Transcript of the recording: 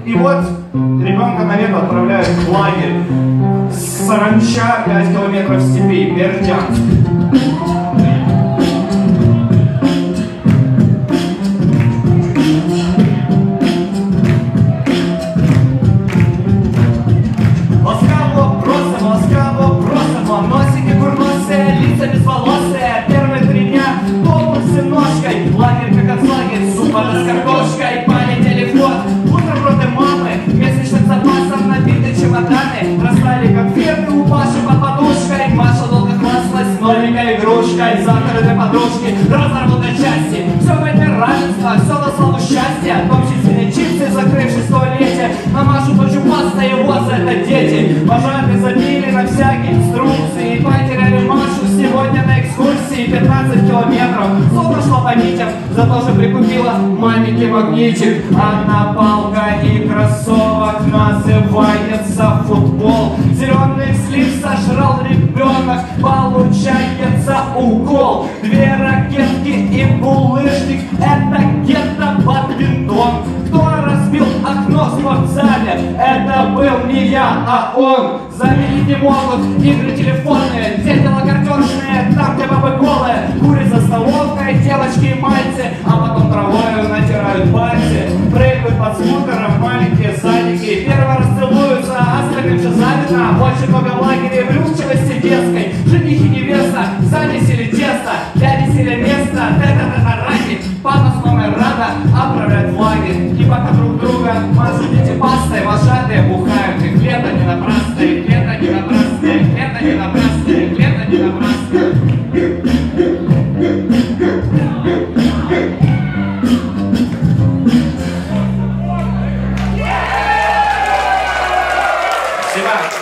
И вот ребенка на лето отправляют в лагерь. Саранча, 5 километров степи, Бердянск. Носики курносые, лица безволосые. Первые 3 дня полностью ножкой. Лагерь как концлагерь, супа с картошкой. Память, телефон, бутерброды мамы. Месячным запасом набиты чемоданы. Растали конфеты у Паши под подушкой. Маша долго хвасталась новенькой игрушкой. Завтра для подружки разорвут на части. Все в мир равенства, все на славу счастья. Дом чистили чипсы, закрывшись столетие. На Машу точу паста, его за это дети. Вожатые забили на всякие инструкции. Потеряли Машу сегодня на экскурсии. 15 километров, словно шла по нитям. Зато же прикупила маленький магнитик. Одна палка и кроссовок называется футбол. Зеленый слив сожрал ребенок, получается укол. 2 ракетки и булыжник, это гетто-бадминтон. Кто разбил окно в спортзале? Это был не я, а он. Заменить не могут игры телефонные, зеркало картежные, там где бабы голые. Курят за столовкой девочки и мальцы, а потом травою натирают пальцы. Прыгают под скутером маленькие садики, первый раз целуются, остальным же завидно. Очень много в лагере влюбчивости детской. Жених и невеста, замесили тесто, для веселья место, раки. Папа с мамой рада отправляют в лагерь. И пока друг друга мажут эти пастой, вожатые бухают. Их лето не напрасное, их лето не напрасное, их лето не напрасное, их лето не напрасное. Спасибо.